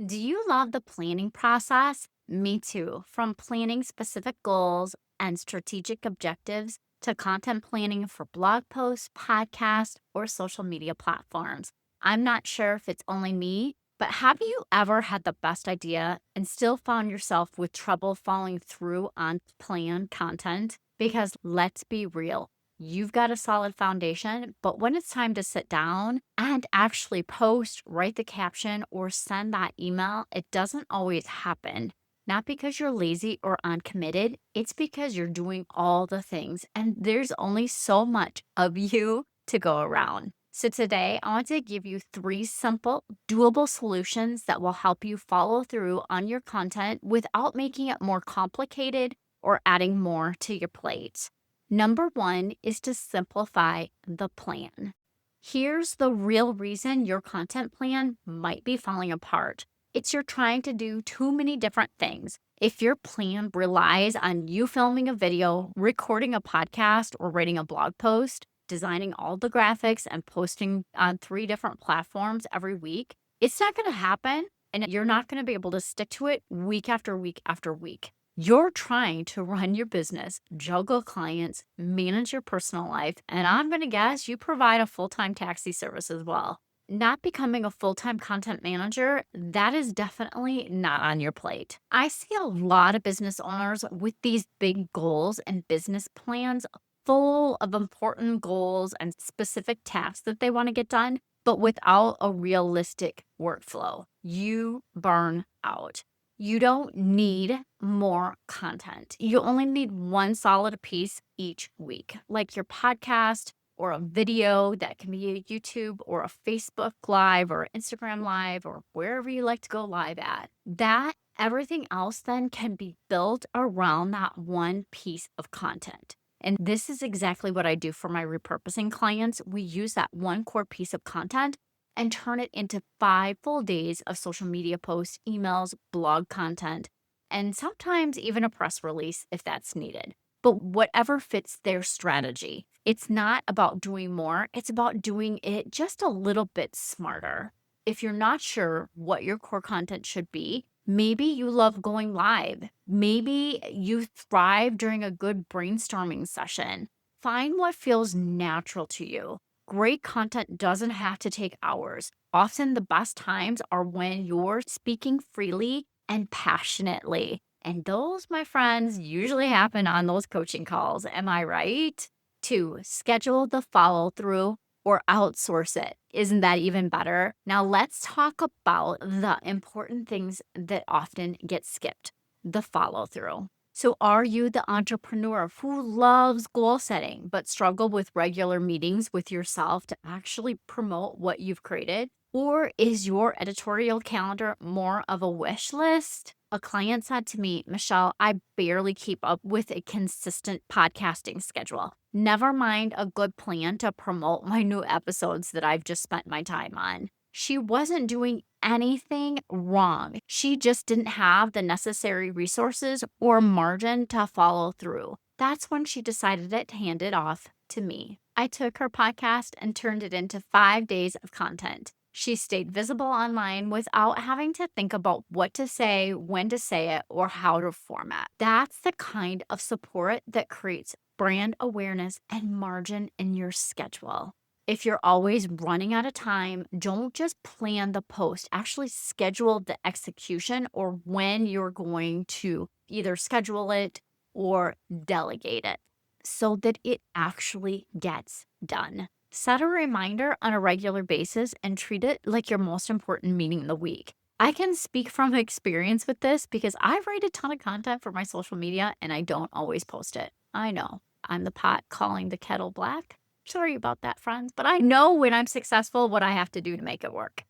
Do you love the planning process? Me too. From planning specific goals and strategic objectives to content planning for blog posts, podcasts, or social media platforms. I'm not sure if it's only me, but have you ever had the best idea and still found yourself with trouble following through on planned content? Because let's be real, you've got a solid foundation, but when it's time to sit down and actually post, write the caption, or send that email, it doesn't always happen. Not because you're lazy or uncommitted, it's because you're doing all the things and there's only so much of you to go around. So, today I want to give you three simple, doable solutions that will help you follow through on your content without making it more complicated or adding more to your plate. Number one is to simplify the plan. Here's the real reason your content plan might be falling apart. It's you're trying to do too many different things. If your plan relies on you filming a video, recording a podcast, or writing a blog post, designing all the graphics, and posting on three different platforms every week, it's not going to happen. And you're not going to be able to stick to it week after week after week. You're trying to run your business, juggle clients, manage your personal life, and I'm going to guess you provide a full time taxi service as well. Not becoming a full time content manager, that is definitely not on your plate. I see a lot of business owners with these big goals and business plans full of important goals and specific tasks that they want to get done, but without a realistic workflow. You burn out. You don't need more content. You only need one solid piece each week, like your podcast or a video that can be a YouTube or a Facebook Live or Instagram Live or wherever you like to go live at. That everything else then can be built around that one piece of content. And this is exactly what I do for my repurposing clients. We use that one core piece of content and turn it into 5 full days of social media posts, emails, blog content, and sometimes even a press release if that's needed. But whatever fits their strategy. It's not about doing more, it's about doing it just a little bit smarter. If you're not sure what your core content should be, maybe you love going live. Maybe you thrive during a good brainstorming session. Find what feels natural to you. Great content doesn't have to take hours. Often the best times are when you're speaking freely and passionately. And those, my friends, usually happen on those coaching calls. Am I right? Two, schedule the follow through or outsource it. Isn't that even better? Now, let's talk about the important things that often get skipped, the follow through. So, are you the entrepreneur who loves goal setting but struggle with regular meetings with yourself to actually promote what you've created? Or is your editorial calendar more of a wish list? A client said to me, Michelle, I barely keep up with a consistent podcasting schedule. Never mind a good plan to promote my new episodes that I've just spent my time on. She wasn't doing anything wrong. She just didn't have the necessary resources or margin to follow through. That's when she decided to hand it off to me. I took her podcast and turned it into 5 days of content. She stayed visible online without having to think about what to say, when to say it, or how to format. That's the kind of support that creates brand awareness and margin in your schedule. If you're always running out of time, don't just plan the post. Actually, schedule the execution or when you're going to either schedule it or delegate it so that it actually gets done. Set a reminder on a regular basis and treat it like your most important meeting in the week. I can speak from experience with this because I write a ton of content for my social media and I don't always post it. I know I'm the pot calling the kettle black. Sorry about that, friends, but I know when I'm successful what I have to do to make it work.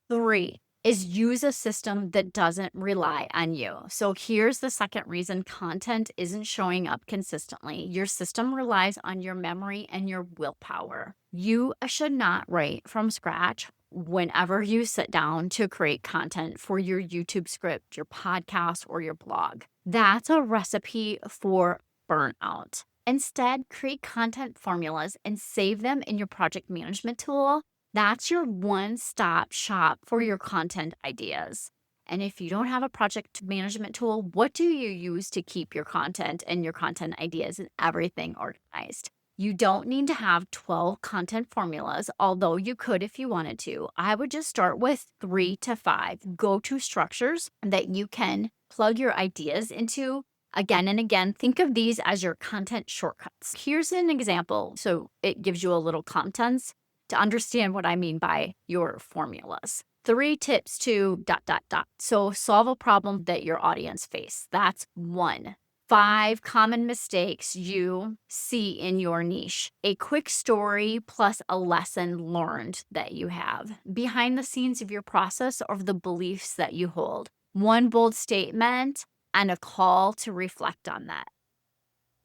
Three is use a system that doesn't rely on you. So here's the second reason content isn't showing up consistently. Your system relies on your memory and your willpower. You should not write from scratch whenever you sit down to create content for your YouTube script, your podcast, or your blog. That's a recipe for burnout. Instead, create content formulas and save them in your project management tool. That's your one-stop shop for your content ideas. And if you don't have a project management tool, what do you use to keep your content and your content ideas and everything organized? You don't need to have 12 content formulas, although you could if you wanted to. I would just start with 3 to 5 go to structures that you can plug your ideas into again and again. Think of these as your content shortcuts. Here's an example so it gives you a little context to understand what I mean by your formulas. 3 tips to ... So solve a problem that your audience face. That's 1. 5 common mistakes you see in your niche. A quick story plus a lesson learned that you have. Behind the scenes of your process or the beliefs that you hold. 1 bold statement and a call to reflect on that.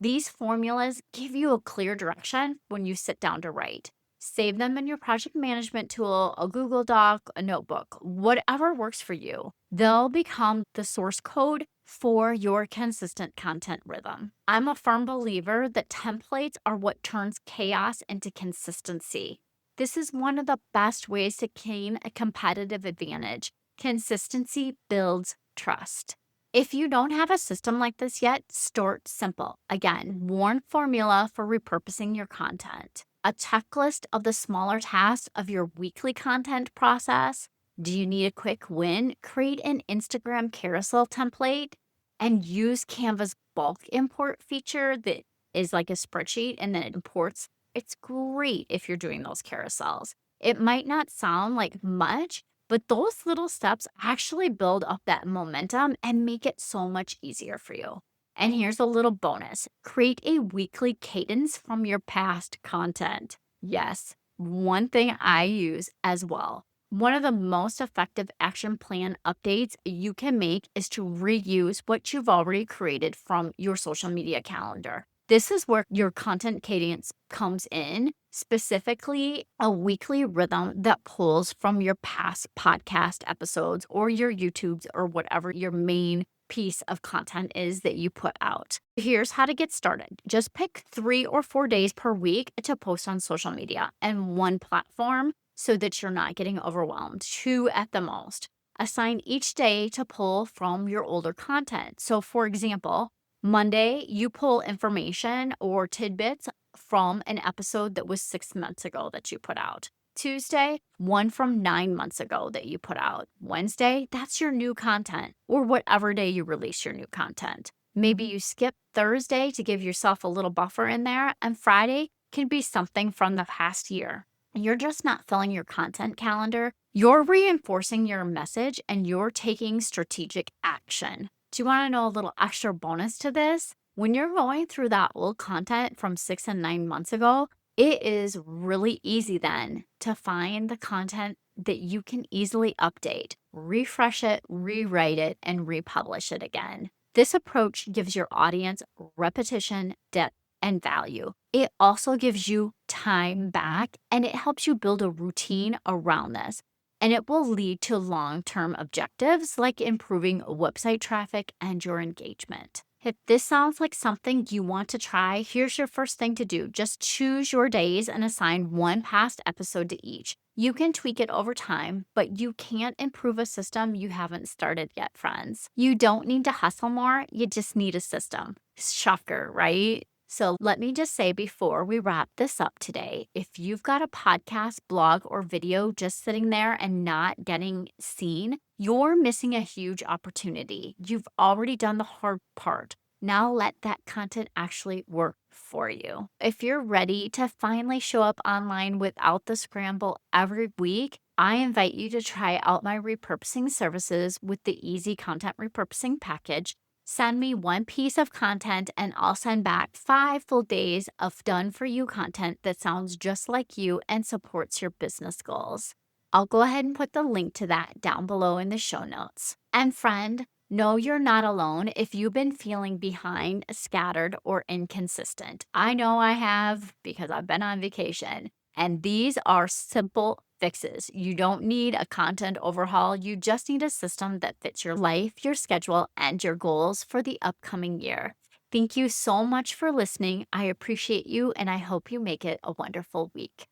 These formulas give you a clear direction when you sit down to write. Save them in your project management tool, a Google Doc, a notebook, whatever works for you. They'll become the source code for your consistent content rhythm. I'm a firm believer that templates are what turns chaos into consistency. This is one of the best ways to gain a competitive advantage. Consistency builds trust. If you don't have a system like this yet, start simple. Again, 1 formula for repurposing your content, a checklist of the smaller tasks of your weekly content process. Do you need a quick win? Create an Instagram carousel template and use Canva's bulk import feature that is like a spreadsheet and then it imports. It's great if you're doing those carousels. It might not sound like much, but those little steps actually build up that momentum and make it so much easier for you. And here's a little bonus. Create a weekly cadence from your past content. Yes, one thing I use as well. One of the most effective action plan updates you can make is to reuse what you've already created from your social media calendar. This is where your content cadence comes in, specifically a weekly rhythm that pulls from your past podcast episodes or your YouTubes or whatever your main piece of content is that you put out. Here's how to get started. Just pick 3 or 4 days per week to post on social media and 1 platform so that you're not getting overwhelmed. 2 at the most. Assign each day to pull from your older content. So for example, Monday, you pull information or tidbits from an episode that was 6 months ago that you put out. Tuesday, 1 from 9 months ago that you put out. Wednesday, that's your new content, or whatever day you release your new content. Maybe you skip Thursday to give yourself a little buffer in there, and Friday can be something from the past year. You're just not filling your content calendar. You're reinforcing your message and you're taking strategic action. Do you want to know a little extra bonus to this? When you're going through that old content from 6 and 9 months ago, it is really easy then to find the content that you can easily update, refresh it, rewrite it, and republish it again. This approach gives your audience repetition, depth, and value. It also gives you time back and it helps you build a routine around this. And it will lead to long-term objectives like improving website traffic and your engagement. If this sounds like something you want to try, here's your first thing to do. Just choose your days and assign 1 past episode to each. You can tweak it over time, but you can't improve a system you haven't started yet, friends. You don't need to hustle more, you just need a system. Shocker, right? So let me just say before we wrap this up today, if you've got a podcast, blog, or video just sitting there and not getting seen, you're missing a huge opportunity. You've already done the hard part. Now let that content actually work for you. If you're ready to finally show up online without the scramble every week, I invite you to try out my repurposing services with the Easy Content Repurposing Package. Send me 1 piece of content and I'll send back 5 full days of done-for-you content that sounds just like you and supports your business goals. I'll go ahead and put the link to that down below in the show notes. And friend, know you're not alone if you've been feeling behind, scattered, or inconsistent. I know I have because I've been on vacation. And these are simple fixes. You don't need a content overhaul. You just need a system that fits your life, your schedule, and your goals for the upcoming year. Thank you so much for listening. I appreciate you, and I hope you make it a wonderful week.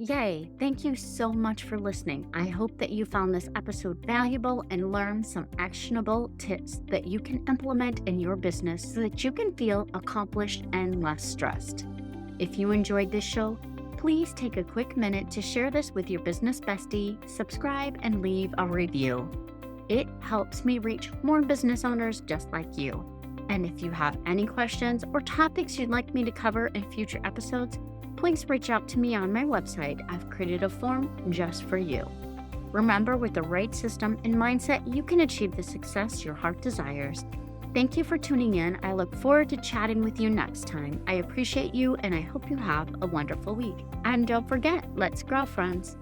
Yay! Thank you so much for listening. I hope that you found this episode valuable and learned some actionable tips that you can implement in your business so that you can feel accomplished and less stressed. If you enjoyed this show, please take a quick minute to share this with your business bestie, subscribe, and leave a review. It helps me reach more business owners just like you. And if you have any questions or topics you'd like me to cover in future episodes, please reach out to me on my website. I've created a form just for you. Remember, with the right system and mindset, you can achieve the success your heart desires. Thank you for tuning in. I look forward to chatting with you next time. I appreciate you, and I hope you have a wonderful week. And don't forget, let's grow, friends.